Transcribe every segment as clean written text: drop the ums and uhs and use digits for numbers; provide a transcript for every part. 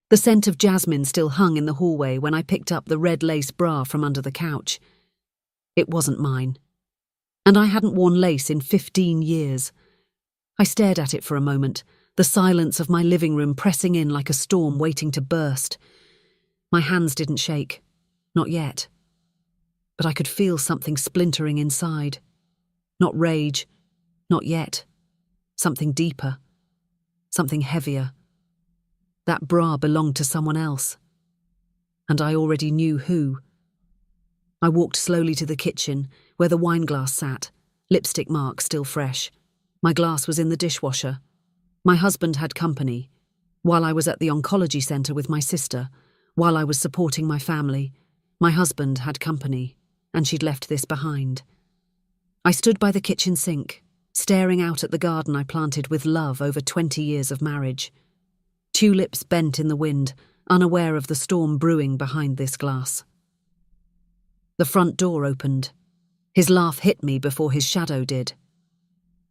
The scent of jasmine still hung in the hallway when I picked up the red lace bra from under the couch. It wasn't mine. And I hadn't worn lace in 15 years. I stared at it for a moment, the silence of my living room pressing in like a storm waiting to burst. My hands didn't shake. Not yet. But I could feel something splintering inside. Not rage. Not yet. Something deeper. Something heavier. That bra belonged to someone else. And I already knew who. I walked slowly to the kitchen, where the wineglass sat, lipstick mark still fresh. My glass was in the dishwasher. My husband had company. While I was at the oncology centre with my sister, while I was supporting my family, my husband had company, and she'd left this behind. I stood by the kitchen sink, staring out at the garden I planted with love over 20 years of marriage. Tulips bent in the wind, unaware of the storm brewing behind this glass. The front door opened. His laugh hit me before his shadow did.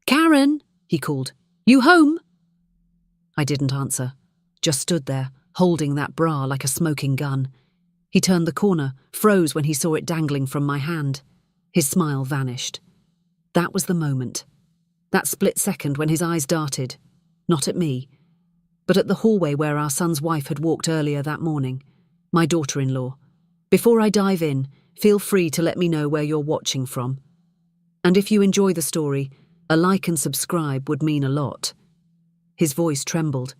"Karen," he called. "You home?" I didn't answer, just stood there, holding that bra like a smoking gun. He turned the corner, froze when he saw it dangling from my hand. His smile vanished. That was the moment. That split second when his eyes darted, not at me, but at the hallway where our son's wife had walked earlier that morning, my daughter-in-law. Before I dive in, feel free to let me know where you're watching from. And if you enjoy the story, a like and subscribe would mean a lot. His voice trembled.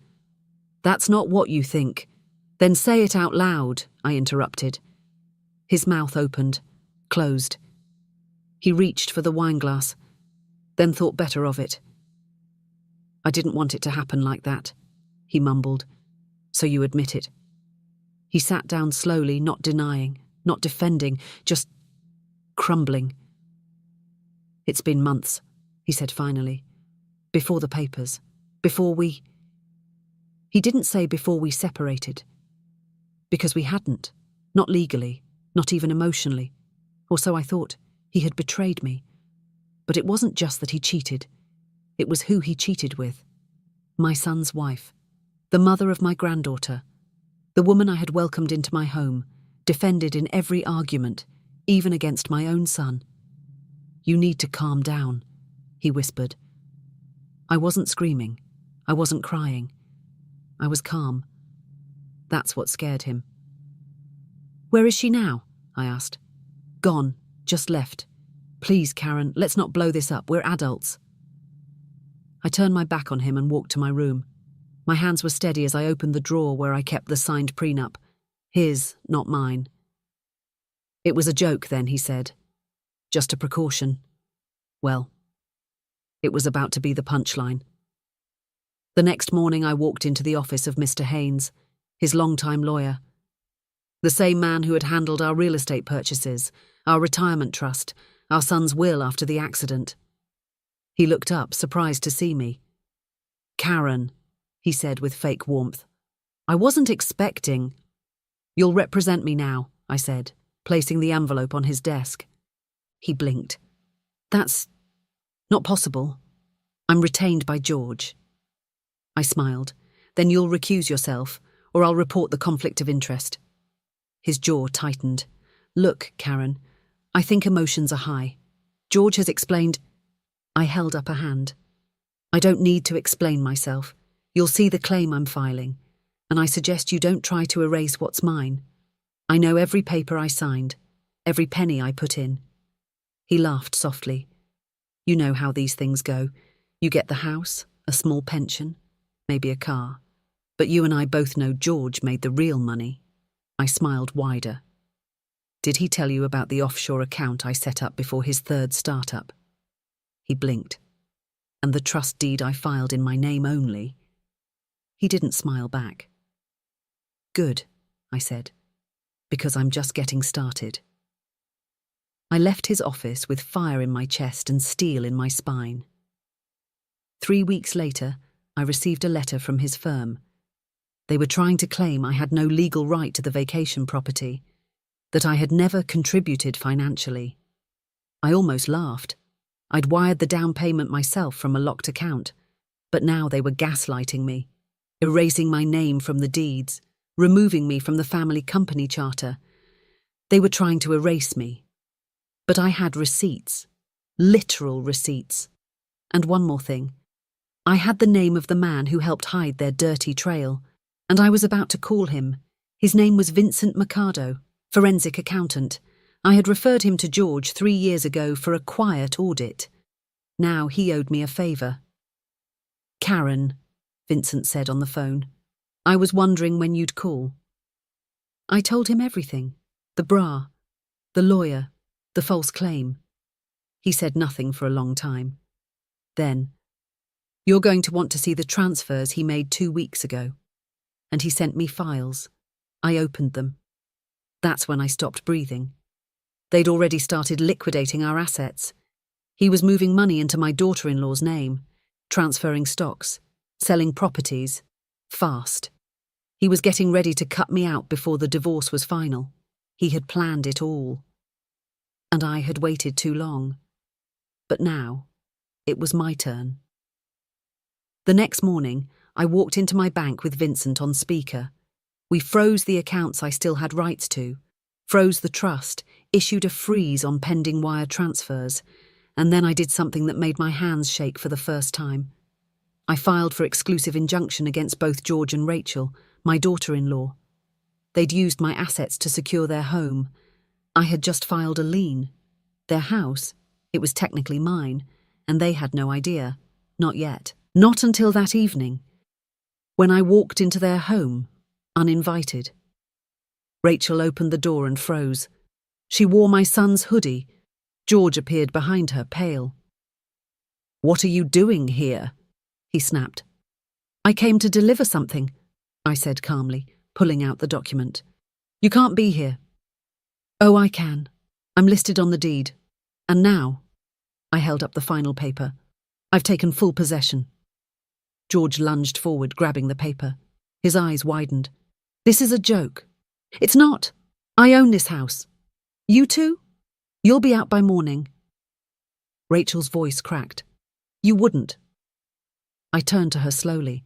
"That's not what you think. Then say it out loud," I interrupted. His mouth opened, closed. He reached for the wineglass, then thought better of it. "I didn't want it to happen like that," he mumbled. "So you admit it." He sat down slowly, not denying, not defending, just crumbling. "It's been months," he said finally. "Before the papers. Before we..." He didn't say before we separated. Because we hadn't. Not legally. Not even emotionally. Or so I thought. He had betrayed me. But it wasn't just that he cheated. It was who he cheated with. My son's wife. The mother of my granddaughter. The woman I had welcomed into my home, defended in every argument, even against my own son. "You need to calm down," he whispered. I wasn't screaming. I wasn't crying. I was calm. That's what scared him. "Where is she now?" I asked. "Gone. Just left. Please, Karen, let's not blow this up. We're adults." I turned my back on him and walked to my room. My hands were steady as I opened the drawer where I kept the signed prenup. His, not mine. "It was a joke then," he said. "Just a precaution." Well, it was about to be the punchline. The next morning I walked into the office of Mr. Haynes, his longtime lawyer. The same man who had handled our real estate purchases, our retirement trust, our son's will after the accident. He looked up, surprised to see me. "Karen," he said with fake warmth. "I wasn't expecting..." "You'll represent me now," I said, placing the envelope on his desk. He blinked. "That's not possible. I'm retained by George." I smiled. "Then you'll recuse yourself, or I'll report the conflict of interest." His jaw tightened. "Look, Karen, I think emotions are high. George has explained..." I held up a hand. "I don't need to explain myself. You'll see the claim I'm filing, and I suggest you don't try to erase what's mine. I know every paper I signed, every penny I put in." He laughed softly. "You know how these things go. You get the house, a small pension, maybe a car. But you and I both know George made the real money." I smiled wider. "Did he tell you about the offshore account I set up before his third startup?" He blinked. "And the trust deed I filed in my name only?" He didn't smile back. "Good," I said, "because I'm just getting started." I left his office with fire in my chest and steel in my spine. 3 weeks later, I received a letter from his firm. They were trying to claim I had no legal right to the vacation property, that I had never contributed financially. I almost laughed. I'd wired the down payment myself from a locked account, but now they were gaslighting me, erasing my name from the deeds, removing me from the family company charter. They were trying to erase me. But I had receipts. Literal receipts. And one more thing. I had the name of the man who helped hide their dirty trail, and I was about to call him. His name was Vincent Mercado, forensic accountant. I had referred him to George 3 years ago for a quiet audit. Now he owed me a favour. "Karen," Vincent said on the phone, "I was wondering when you'd call." I told him everything. The bra, the lawyer, the false claim. He said nothing for a long time. Then, "You're going to want to see the transfers he made 2 weeks ago." And he sent me files. I opened them. That's when I stopped breathing. They'd already started liquidating our assets. He was moving money into my daughter-in-law's name, transferring stocks, selling properties, fast. He was getting ready to cut me out before the divorce was final. He had planned it all. And I had waited too long. But now, it was my turn. The next morning, I walked into my bank with Vincent on speaker. We froze the accounts I still had rights to, froze the trust, issued a freeze on pending wire transfers, and then I did something that made my hands shake for the first time. I filed for exclusive injunction against both George and Rachel, my daughter-in-law. They'd used my assets to secure their home. I had just filed a lien. Their house, it was technically mine, and they had no idea. Not yet. Not until that evening, when I walked into their home, uninvited. Rachel opened the door and froze. She wore my son's hoodie. George appeared behind her, pale. "What are you doing here?" he snapped. "I came to deliver something," I said calmly, pulling out the document. "You can't be here." "Oh, I can. I'm listed on the deed. And now," I held up the final paper, "I've taken full possession." George lunged forward, grabbing the paper. His eyes widened. "This is a joke." "It's not. I own this house. You too? You'll be out by morning." Rachel's voice cracked. "You wouldn't." I turned to her slowly.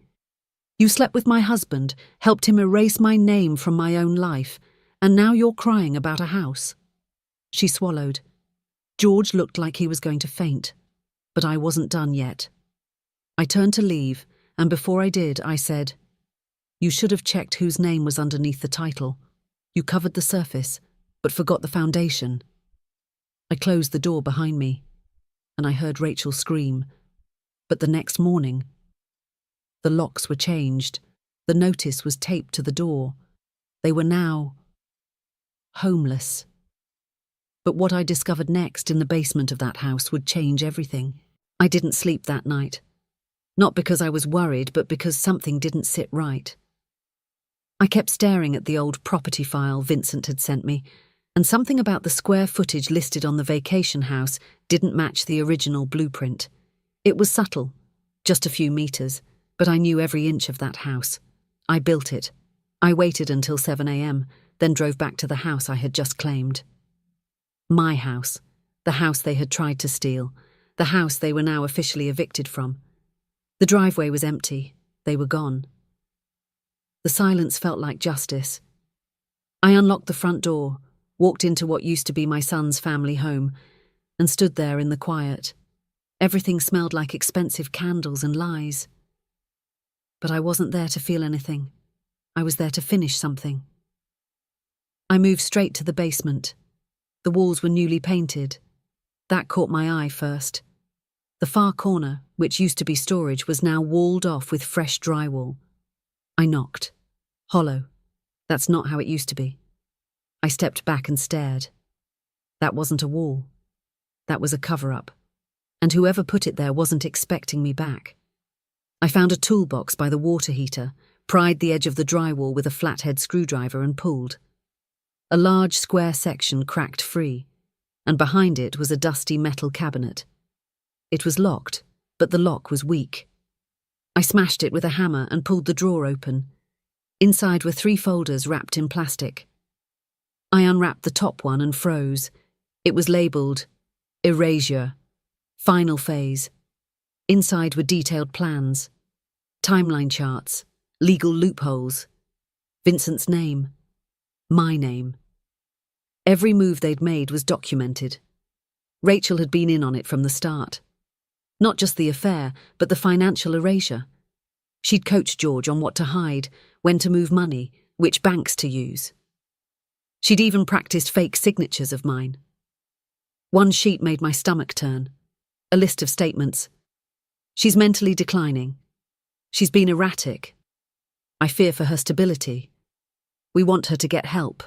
"You slept with my husband, helped him erase my name from my own life, and now you're crying about a house." She swallowed. George looked like he was going to faint, but I wasn't done yet. I turned to leave, and before I did, I said, "You should have checked whose name was underneath the title. You covered the surface, but forgot the foundation." I closed the door behind me, and I heard Rachel scream. But the next morning, the locks were changed. The notice was taped to the door. They were now homeless. But what I discovered next in the basement of that house would change everything. I didn't sleep that night. Not because I was worried, but because something didn't sit right. I kept staring at the old property file Vincent had sent me, and something about the square footage listed on the vacation house didn't match the original blueprint. It was subtle, just a few meters, but I knew every inch of that house. I built it. I waited until 7 a.m., then drove back to the house I had just claimed. My house, the house they had tried to steal, the house they were now officially evicted from. The driveway was empty. They were gone. The silence felt like justice. I unlocked the front door, walked into what used to be my son's family home, and stood there in the quiet. Everything smelled like expensive candles and lies. But I wasn't there to feel anything. I was there to finish something. I moved straight to the basement. The walls were newly painted. That caught my eye first. The far corner, which used to be storage, was now walled off with fresh drywall. I knocked. Hollow. That's not how it used to be. I stepped back and stared. That wasn't a wall. That was a cover-up. And whoever put it there wasn't expecting me back. I found a toolbox by the water heater, pried the edge of the drywall with a flathead screwdriver and pulled. A large square section cracked free, and behind it was a dusty metal cabinet. It was locked, but the lock was weak. I smashed it with a hammer and pulled the drawer open. Inside were 3 folders wrapped in plastic. I unwrapped the top one and froze. It was labelled Erasure, Final Phase. Inside were detailed plans, timeline charts, legal loopholes. Vincent's name. My name. Every move they'd made was documented. Rachel had been in on it from the start. Not just the affair, but the financial erasure. She'd coached George on what to hide, when to move money, which banks to use. She'd even practiced fake signatures of mine. One sheet made my stomach turn. A list of statements. She's mentally declining. She's been erratic. I fear for her stability. We want her to get help.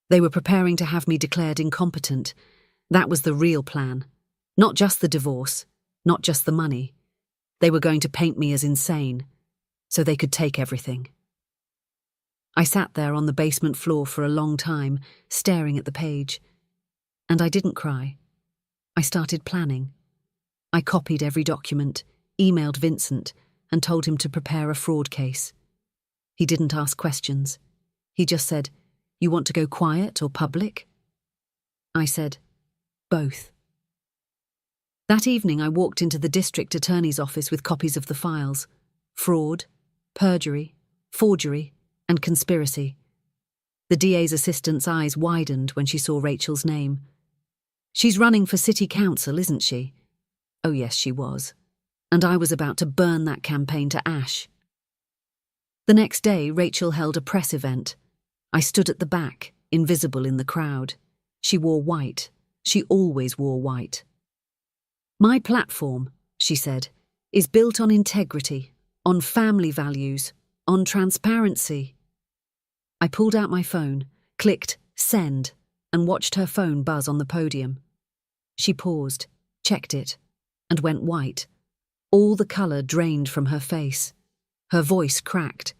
They were preparing to have me declared incompetent. That was the real plan. Not just the divorce, not just the money. They were going to paint me as insane, so they could take everything. I sat there on the basement floor for a long time, staring at the page. And I didn't cry. I started planning. I copied every document, emailed Vincent, and told him to prepare a fraud case. He didn't ask questions. He just said, "You want to go quiet or public?" I said, "Both." That evening I walked into the district attorney's office with copies of the files. Fraud, perjury, forgery, and conspiracy. The DA's assistant's eyes widened when she saw Rachel's name. "She's running for city council, isn't she?" Oh yes, she was. And I was about to burn that campaign to ash. The next day, Rachel held a press event. I stood at the back, invisible in the crowd. She wore white. She always wore white. "My platform," she said, "is built on integrity, on family values, on transparency." I pulled out my phone, clicked send, and watched her phone buzz on the podium. She paused, checked it, and went white. All the colour drained from her face. Her voice cracked.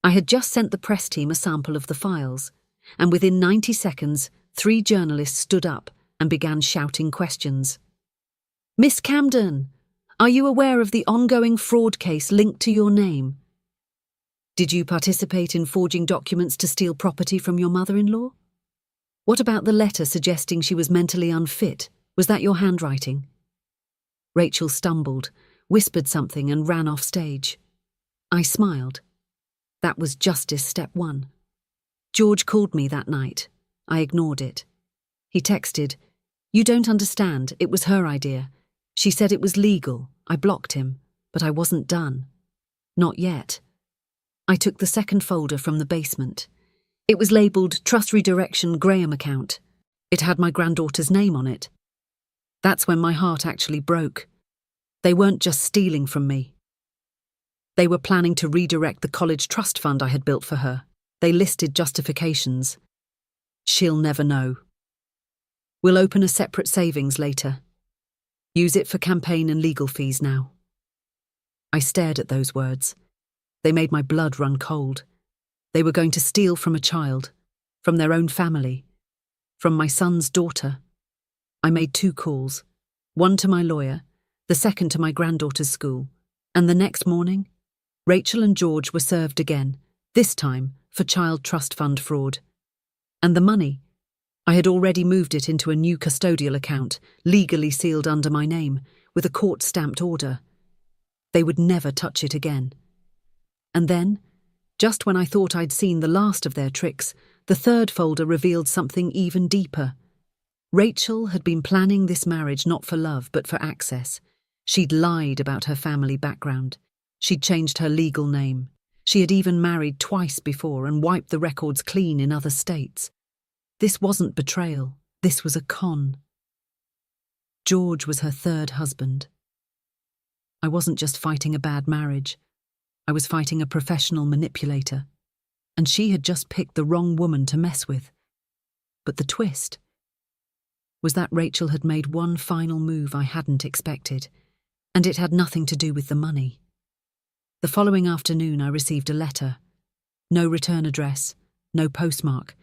I had just sent the press team a sample of the files, and within 90 seconds, 3 journalists stood up and began shouting questions. "Miss Camden, are you aware of the ongoing fraud case linked to your name? Did you participate in forging documents to steal property from your mother-in-law? What about the letter suggesting she was mentally unfit? Was that your handwriting?" Rachel stumbled, whispered something and ran off stage. I smiled. That was justice step 1. George called me that night. I ignored it. He texted, "You don't understand, it was her idea. She said it was legal." I blocked him, but I wasn't done. Not yet. I took the second folder from the basement. It was labelled Trust Redirection Graham Account. It had my granddaughter's name on it. That's when my heart actually broke. They weren't just stealing from me. They were planning to redirect the college trust fund I had built for her. They listed justifications. "She'll never know. We'll open a separate savings later. Use it for campaign and legal fees now." I stared at those words. They made my blood run cold. They were going to steal from a child, from their own family, from my son's daughter. I made 2 calls, one to my lawyer, the second to my granddaughter's school, and the next morning, Rachel and George were served again, this time for child trust fund fraud. And the money? I had already moved it into a new custodial account, legally sealed under my name, with a court-stamped order. They would never touch it again. And then, just when I thought I'd seen the last of their tricks, the third folder revealed something even deeper. Rachel had been planning this marriage not for love, but for access. She'd lied about her family background. She'd changed her legal name. She had even married twice before and wiped the records clean in other states. This wasn't betrayal. This was a con. George was her third husband. I wasn't just fighting a bad marriage. I was fighting a professional manipulator. And she had just picked the wrong woman to mess with. But the twist was that Rachel had made one final move I hadn't expected, and it had nothing to do with the money. The following afternoon I received a letter. No return address, no postmark,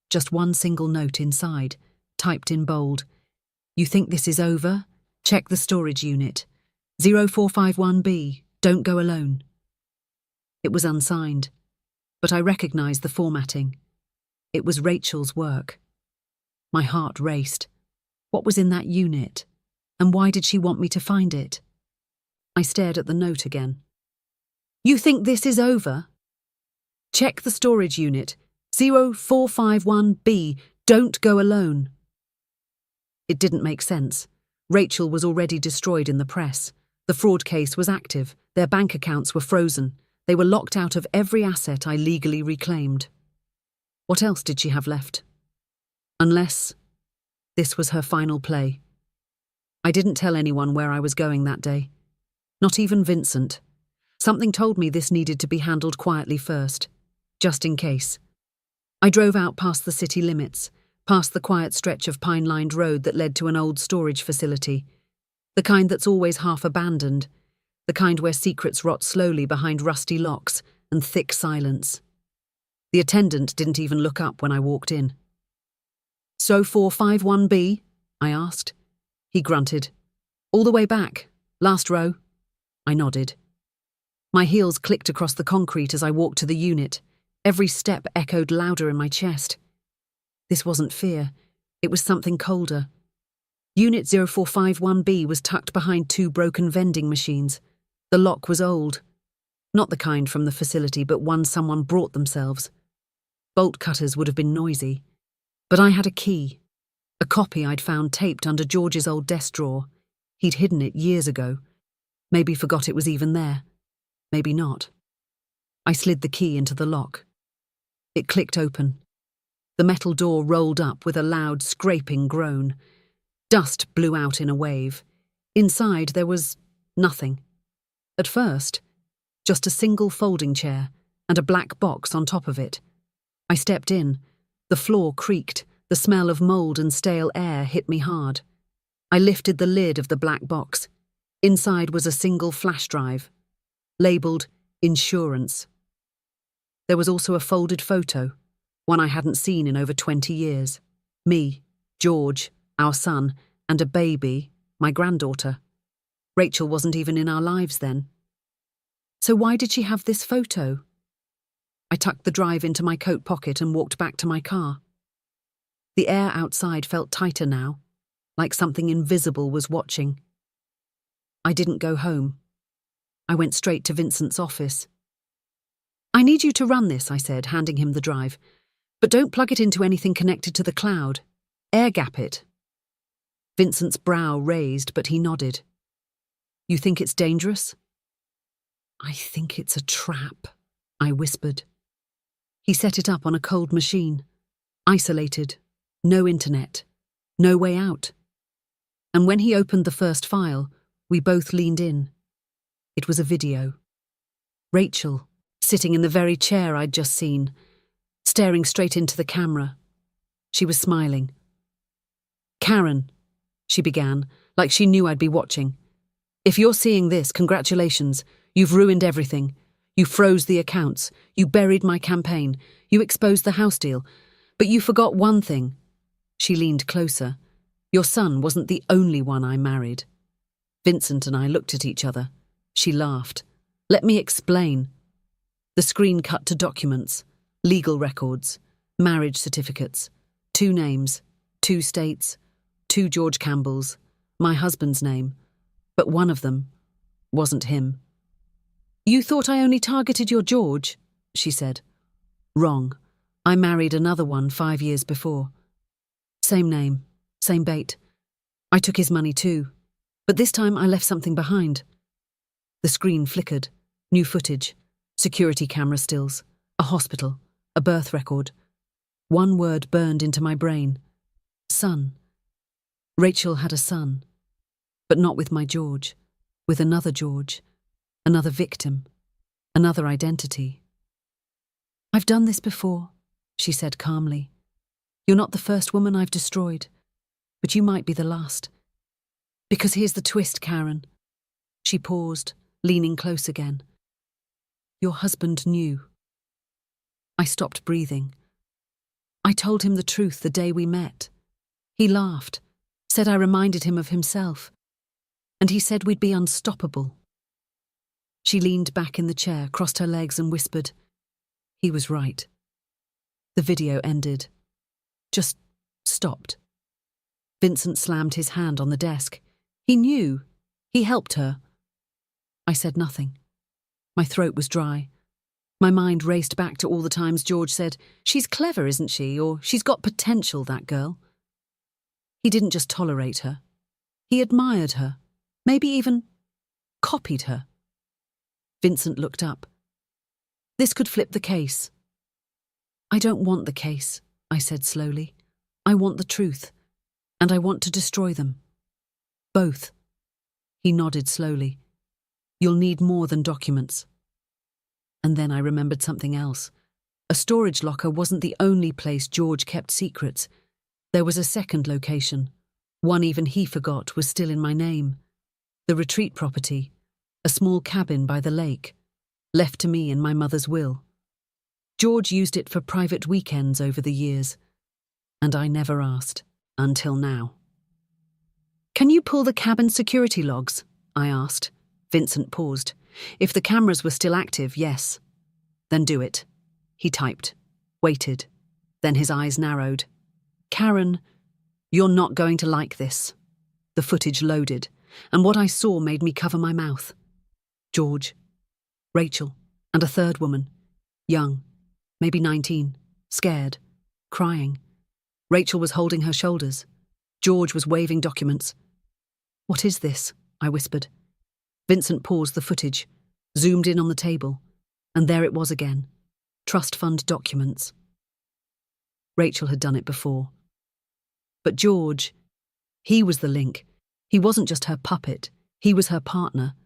just one single note inside, typed in bold. "You think this is over? Check the storage unit. 0451B, don't go alone." It was unsigned, but I recognized the formatting. It was Rachel's work. My heart raced. What was in that unit? And why did she want me to find it? I stared at the note again. "You think this is over?" Check the storage unit. 0451B. Don't go alone. It didn't make sense. Rachel was already destroyed in the press. The fraud case was active. Their bank accounts were frozen. They were locked out of every asset I legally reclaimed. What else did she have left? Unless this was her final play. I didn't tell anyone where I was going that day. Not even Vincent. Something told me this needed to be handled quietly first, just in case. I drove out past the city limits, past the quiet stretch of pine-lined road that led to an old storage facility. The kind that's always half abandoned. The kind where secrets rot slowly behind rusty locks and thick silence. The attendant didn't even look up when I walked in. So 451B? I asked. He grunted. All the way back. Last row. I nodded. My heels clicked across the concrete as I walked to the unit. Every step echoed louder in my chest. This wasn't fear. It was something colder. Unit 0451B was tucked behind two broken vending machines. The lock was old. Not the kind from the facility, but one someone brought themselves. Bolt cutters would have been noisy. But I had a key. A copy I'd found taped under George's old desk drawer. He'd hidden it years ago. Maybe forgot it was even there. Maybe not. I slid the key into the lock. It clicked open. The metal door rolled up with a loud scraping groan. Dust blew out in a wave. Inside there was nothing. At first, just a single folding chair and a black box on top of it. I stepped in. The floor creaked. The smell of mold and stale air hit me hard. I lifted the lid of the black box. Inside was a single flash drive, labelled Insurance. There was also a folded photo, one I hadn't seen in over 20 years. Me, George, our son, and a baby, my granddaughter. Rachel wasn't even in our lives then. So why did she have this photo? I tucked the drive into my coat pocket and walked back to my car. The air outside felt tighter now, like something invisible was watching. I didn't go home. I went straight to Vincent's office. I need you to run this, I said, handing him the drive. But don't plug it into anything connected to the cloud. Air gap it. Vincent's brow raised, but he nodded. You think it's dangerous? I think it's a trap, I whispered. He set it up on a cold machine. Isolated. No internet. No way out. And when he opened the first file, we both leaned in. It was a video. Rachel, sitting in the very chair I'd just seen, staring straight into the camera. She was smiling. Karen, she began, like she knew I'd be watching. If you're seeing this, congratulations. You've ruined everything. You froze the accounts. You buried my campaign. You exposed the house deal. But you forgot one thing. She leaned closer. Your son wasn't the only one I married. Vincent and I looked at each other. She laughed. Let me explain. The screen cut to documents, legal records, marriage certificates, 2 names, 2 states, 2 George Campbells, my husband's name, but one of them wasn't him. You thought I only targeted your George, she said. Wrong. I married another one 5 years before. Same name, same bait. I took his money too, but this time I left something behind. The screen flickered. New footage, security camera stills, a hospital, a birth record. One word burned into my brain. Son. Rachel had a son, but not with my George, with another George, another victim, another identity. I've done this before, she said calmly. You're not the first woman I've destroyed, but you might be the last. Because here's the twist, Karen. She paused, leaning close again. Your husband knew. I stopped breathing. I told him the truth the day we met. He laughed, said I reminded him of himself, and he said we'd be unstoppable. She leaned back in the chair, crossed her legs and whispered. He was right. The video ended. Just stopped. Vincent slammed his hand on the desk. He knew. He helped her. I said nothing. My throat was dry. My mind raced back to all the times George said, "She's clever, isn't she?" or "She's got potential, that girl." He didn't just tolerate her. He admired her, maybe even copied her. Vincent looked up. This could flip the case. "I don't want the case," I said slowly. "I want the truth, and I want to destroy them. Both." He nodded slowly. "You'll need more than documents." And then I remembered something else. A storage locker wasn't the only place George kept secrets. There was a second location. One even he forgot was still in my name. The retreat property, a small cabin by the lake, left to me in my mother's will. George used it for private weekends over the years, and I never asked, until now. "Can you pull the cabin security logs?" I asked. Vincent paused. If the cameras were still active, yes. "Then do it." He typed, waited, then his eyes narrowed. "Karen, you're not going to like this." The footage loaded, and what I saw made me cover my mouth. George, Rachel, and a third woman, young, maybe 19, scared, crying. Rachel was holding her shoulders. George was waving documents. "What is this?" I whispered. Vincent paused the footage, zoomed in on the table, and there it was again. Trust fund documents. Rachel had done it before. But George, he was the link. He wasn't just her puppet, he was her partner.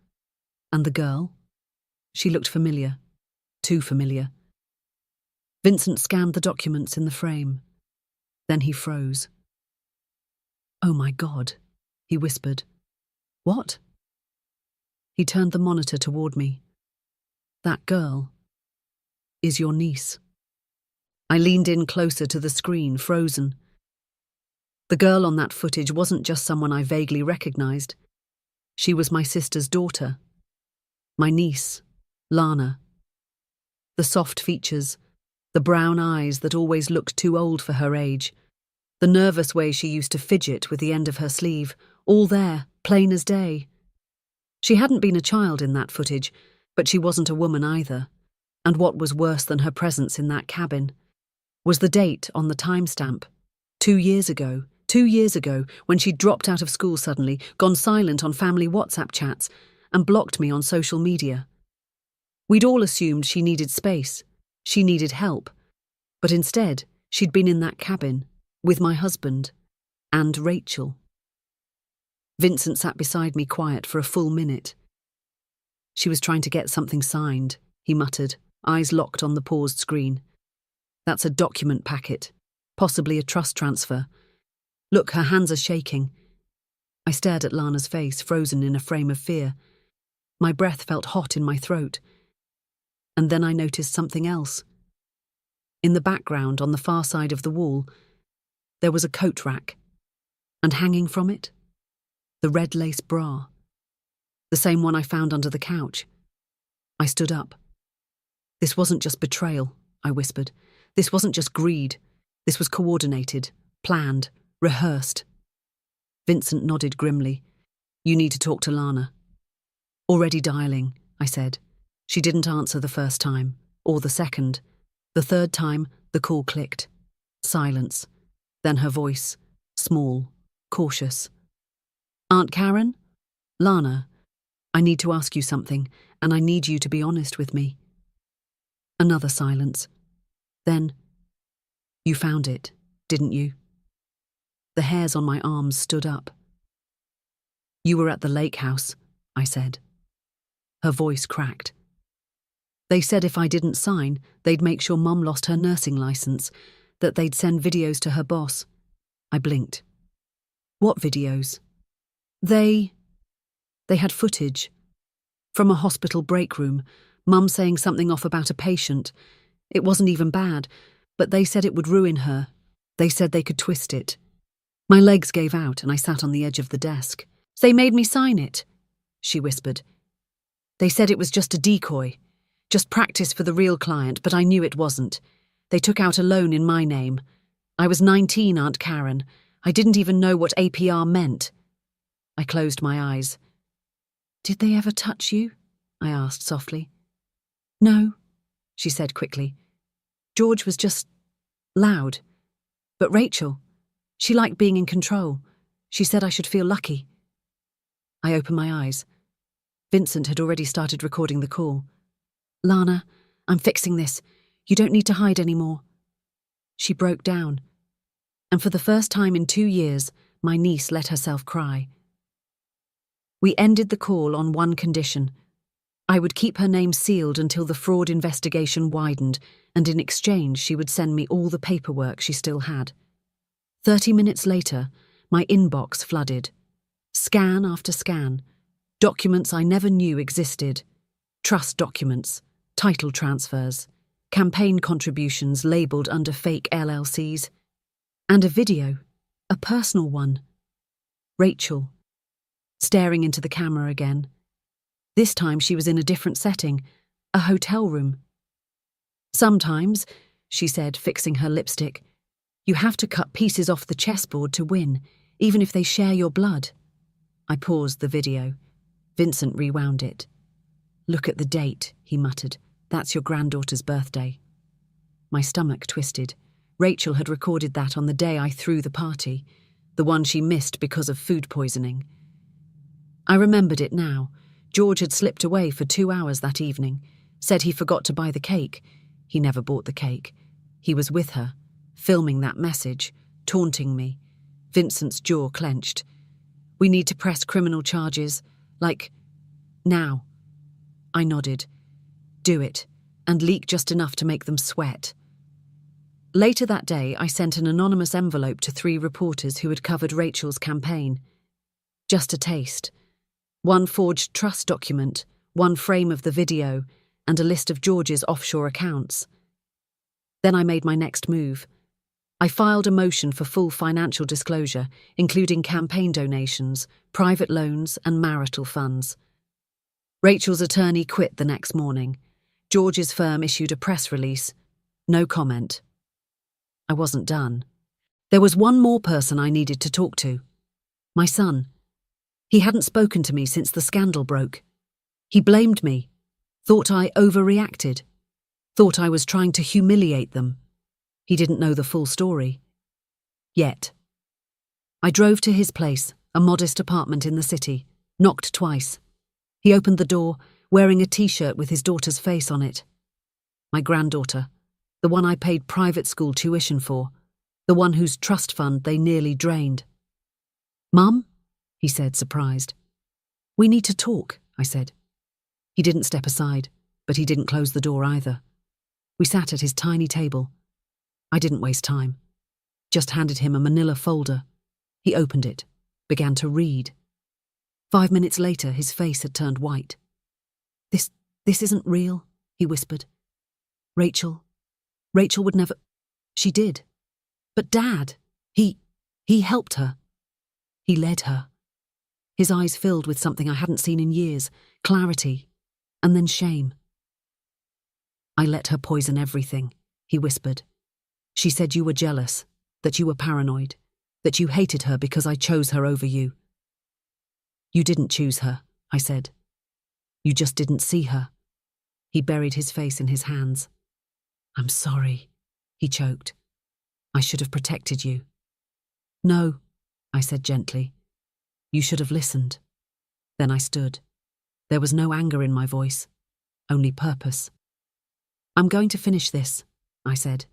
And the girl? She looked familiar. Too familiar. Vincent scanned the documents in the frame. Then he froze. "Oh my God," he whispered. "What?" He turned the monitor toward me. "That girl is your niece." I leaned in closer to the screen, frozen. The girl on that footage wasn't just someone I vaguely recognized. She was my sister's daughter. My niece, Lana. The soft features, the brown eyes that always looked too old for her age, the nervous way she used to fidget with the end of her sleeve, all there, plain as day. She hadn't been a child in that footage, but she wasn't a woman either. And what was worse than her presence in that cabin was the date on the timestamp. 2 years ago, when she dropped out of school suddenly, gone silent on family WhatsApp chats, and blocked me on social media. We'd all assumed she needed space, she needed help, but instead she'd been in that cabin, with my husband, and Rachel. Vincent sat beside me quiet for a full minute. "She was trying to get something signed," he muttered, eyes locked on the paused screen. "That's a document packet, possibly a trust transfer. Look, her hands are shaking." I stared at Lana's face, frozen in a frame of fear. My breath felt hot in my throat. And then I noticed something else. In the background, on the far side of the wall, there was a coat rack, and hanging from it, the red lace bra. The same one I found under the couch. I stood up. "This wasn't just betrayal," I whispered. "This wasn't just greed. This was coordinated, planned, rehearsed." Vincent nodded grimly. "You need to talk to Lana." "Already dialing," I said. She didn't answer the first time, or the second. The third time, the call clicked. Silence. Then her voice, small, cautious. "Aunt Karen? Lana, I need to ask you something, and I need you to be honest with me." Another silence. Then, "You found it, didn't you?" The hairs on my arms stood up. "You were at the lake house," I said. Her voice cracked. "They said if I didn't sign, they'd make sure Mum lost her nursing license, that they'd send videos to her boss." I blinked. "What videos?" They had footage. From a hospital break room, Mum saying something off about a patient. It wasn't even bad, but they said it would ruin her. They said they could twist it. My legs gave out and I sat on the edge of the desk. "They made me sign it," she whispered. "They said it was just a decoy, just practice for the real client, but I knew it wasn't. They took out a loan in my name. I was 19, Aunt Karen. I didn't even know what APR meant." I closed my eyes. "Did they ever touch you?" I asked softly. "No," she said quickly. George was just loud. But Rachel, she liked being in control. She said I should feel lucky. I opened my eyes. Vincent had already started recording the call. Lana, I'm fixing this. You don't need to hide anymore. She broke down. And for the first time in 2 years, my niece let herself cry. We ended the call on one condition. I would keep her name sealed until the fraud investigation widened, and in exchange she would send me all the paperwork she still had. 30 minutes later, my inbox flooded. Scan after scan. Documents I never knew existed. Trust documents, title transfers, campaign contributions labelled under fake LLCs, and a video, a personal one. Rachel, staring into the camera again. This time she was in a different setting, a hotel room. Sometimes, she said, fixing her lipstick, you have to cut pieces off the chessboard to win, even if they share your blood. I paused the video. Vincent rewound it. Look at the date, he muttered. That's your granddaughter's birthday. My stomach twisted. Rachel had recorded that on the day I threw the party, the one she missed because of food poisoning. I remembered it now. George had slipped away for 2 hours that evening, said he forgot to buy the cake. He never bought the cake. He was with her, filming that message, taunting me. Vincent's jaw clenched. We need to press criminal charges, like, now. I nodded. Do it, and leak just enough to make them sweat. Later that day, I sent an anonymous envelope to 3 reporters who had covered Rachel's campaign. Just a taste. 1 forged trust document, 1 frame of the video, and a list of George's offshore accounts. Then I made my next move. I filed a motion for full financial disclosure, including campaign donations, private loans, and marital funds. Rachel's attorney quit the next morning. George's firm issued a press release. No comment. I wasn't done. There was one more person I needed to talk to. My son. He hadn't spoken to me since the scandal broke. He blamed me, thought I overreacted, thought I was trying to humiliate them. He didn't know the full story. Yet. I drove to his place, a modest apartment in the city, knocked twice. He opened the door, wearing a t-shirt with his daughter's face on it. My granddaughter, the one I paid private school tuition for, the one whose trust fund they nearly drained. Mum? He said, surprised. We need to talk, I said. He didn't step aside, but he didn't close the door either. We sat at his tiny table. I didn't waste time. Just handed him a manila folder. He opened it, began to read. 5 minutes later, his face had turned white. This isn't real, he whispered. Rachel would never... She did. But Dad, he helped her. He led her. His eyes filled with something I hadn't seen in years, clarity, and then shame. I let her poison everything, he whispered. She said you were jealous, that you were paranoid, that you hated her because I chose her over you. You didn't choose her, I said. You just didn't see her. He buried his face in his hands. I'm sorry, he choked. I should have protected you. No, I said gently. You should have listened. Then I stood. There was no anger in my voice, only purpose. I'm going to finish this, I said.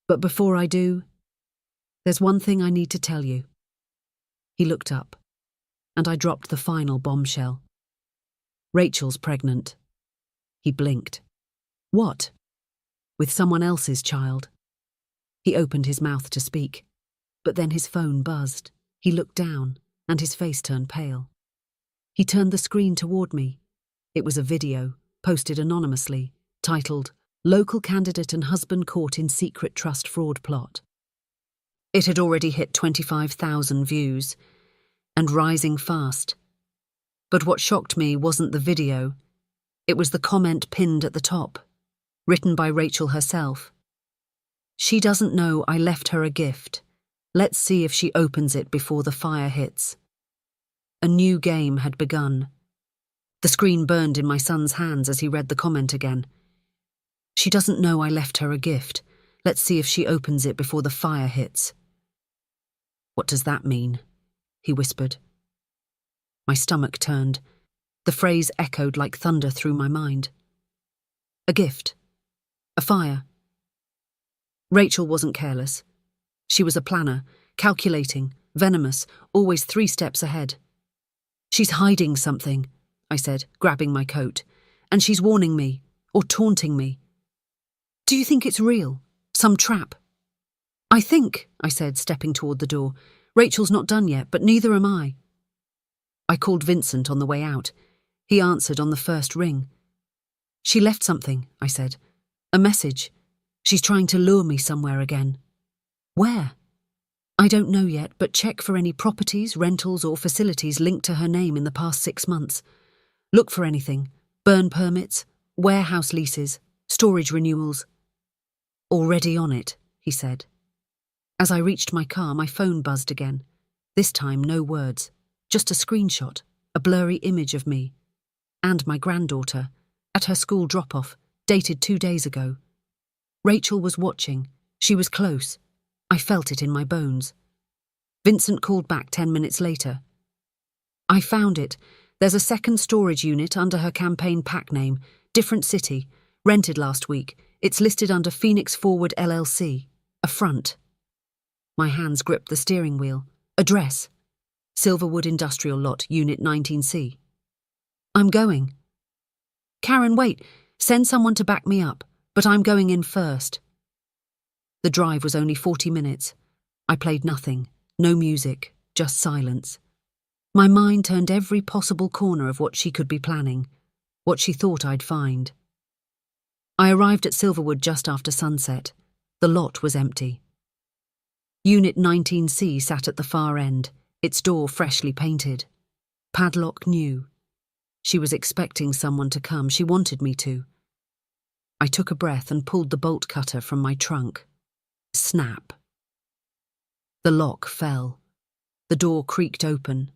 But before I do, there's one thing I need to tell you. He looked up, and I dropped the final bombshell. Rachel's pregnant. He blinked. What? With someone else's child. He opened his mouth to speak, but then his phone buzzed. He looked down, and his face turned pale. He turned the screen toward me. It was a video, posted anonymously, titled, Local Candidate and Husband Caught in Secret Trust Fraud Plot. It had already hit 25,000 views, and rising fast. But what shocked me wasn't the video. It was the comment pinned at the top, written by Rachel herself. She doesn't know I left her a gift. Let's see if she opens it before the fire hits. A new game had begun. The screen burned in my son's hands as he read the comment again. She doesn't know I left her a gift. Let's see if she opens it before the fire hits. What does that mean? He whispered. My stomach turned. The phrase echoed like thunder through my mind. A gift. A fire. Rachel wasn't careless. She was a planner, calculating, venomous, always 3 steps ahead. She's hiding something, I said, grabbing my coat, and she's warning me, or taunting me. Do you think it's real? Some trap? I think, I said, stepping toward the door. Rachel's not done yet, but neither am I. I called Vincent on the way out. He answered on the first ring. She left something, I said. A message. She's trying to lure me somewhere again. Where? I don't know yet, but check for any properties, rentals or facilities linked to her name in the past 6 months. Look for anything. Burn permits, warehouse leases, storage renewals. Already on it, he said. As I reached my car, my phone buzzed again. This time, no words. Just a screenshot, a blurry image of me. And my granddaughter, at her school drop-off, dated 2 days ago. Rachel was watching. She was close. I felt it in my bones. Vincent called back 10 minutes later. I found it. There's a second storage unit under her campaign pack name, different city, rented last week. It's listed under Phoenix Forward LLC, a front. My hands gripped the steering wheel. Address. Silverwood Industrial Lot, Unit 19C. I'm going. Karen, wait. Send someone to back me up, but I'm going in first. The drive was only 40 minutes. I played nothing, no music, just silence. My mind turned every possible corner of what she could be planning, what she thought I'd find. I arrived at Silverwood just after sunset. The lot was empty. Unit 19C sat at the far end, its door freshly painted. Padlock new. She was expecting someone to come. She wanted me to. I took a breath and pulled the bolt cutter from my trunk. Snap. The lock fell. The door creaked open.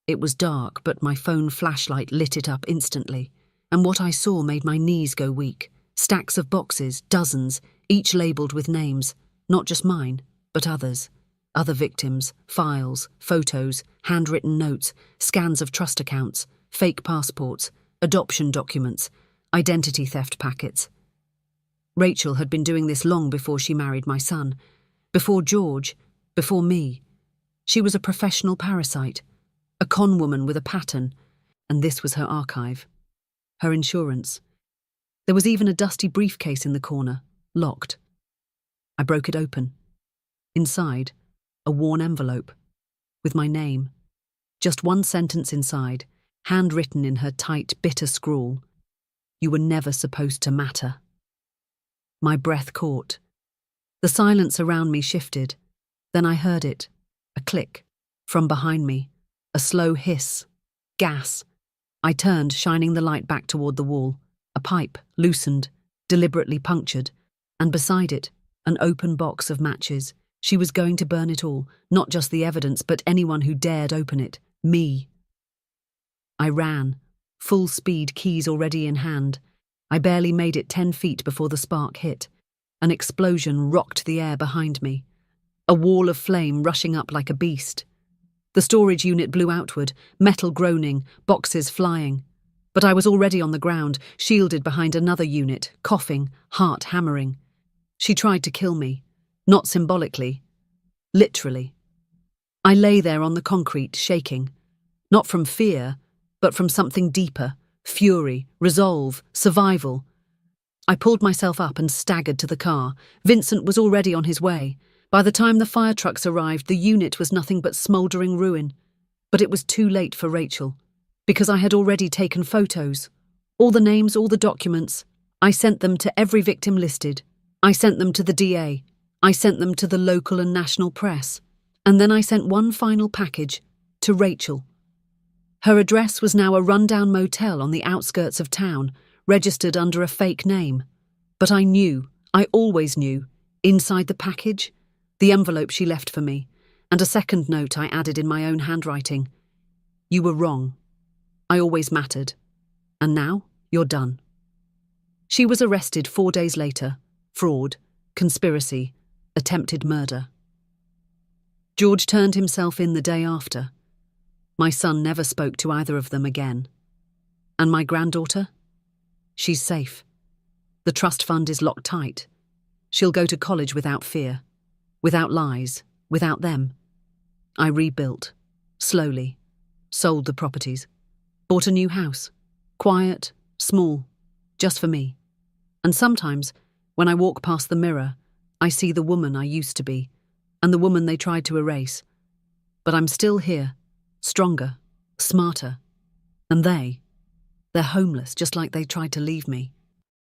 It was dark, but my phone flashlight lit it up instantly, and what I saw made my knees go weak. Stacks of boxes, dozens, each labelled with names, not just mine, but others. Other victims, files, photos, handwritten notes, scans of trust accounts, fake passports, adoption documents, identity theft packets. Rachel had been doing this long before she married my son, before George, before me. She was a professional parasite, a con woman with a pattern, and this was her archive, her insurance. There was even a dusty briefcase in the corner, locked. I broke it open. Inside, a worn envelope, with my name. Just one sentence inside, handwritten in her tight, bitter scrawl. You were never supposed to matter. My breath caught. The silence around me shifted. Then I heard it, a click, from behind me, a slow hiss, gas. I turned, shining the light back toward the wall. A pipe, loosened, deliberately punctured, and beside it, an open box of matches. She was going to burn it all, not just the evidence, but anyone who dared open it. Me. I ran, full speed, keys already in hand. I barely made it 10 feet before the spark hit. An explosion rocked the air behind me. A wall of flame rushing up like a beast. The storage unit blew outward, metal groaning, boxes flying. But I was already on the ground, shielded behind another unit, coughing, heart hammering. She tried to kill me. Not symbolically. Literally. I lay there on the concrete, shaking. Not from fear, but from something deeper. Fury, resolve, survival. I pulled myself up and staggered to the car. Vincent was already on his way. By the time the fire trucks arrived, the unit was nothing but smouldering ruin. But it was too late for Rachel, because I had already taken photos. All the names, all the documents. I sent them to every victim listed. I sent them to the DA. I sent them to the local and national press. And then I sent one final package to Rachel. Her address was now a rundown motel on the outskirts of town, registered under a fake name. But I knew, I always knew, inside the package, the envelope she left for me, and a second note I added in my own handwriting. You were wrong. I always mattered. And now, you're done. She was arrested 4 days later. Fraud, conspiracy, attempted murder. George turned himself in the day after. My son never spoke to either of them again. And my granddaughter? She's safe. The trust fund is locked tight. She'll go to college without fear, without lies, without them. I rebuilt, slowly, sold the properties, bought a new house, quiet, small, just for me. And sometimes, when I walk past the mirror, I see the woman I used to be, and the woman they tried to erase. But I'm still here, stronger, smarter. And they're homeless just like they tried to leave me.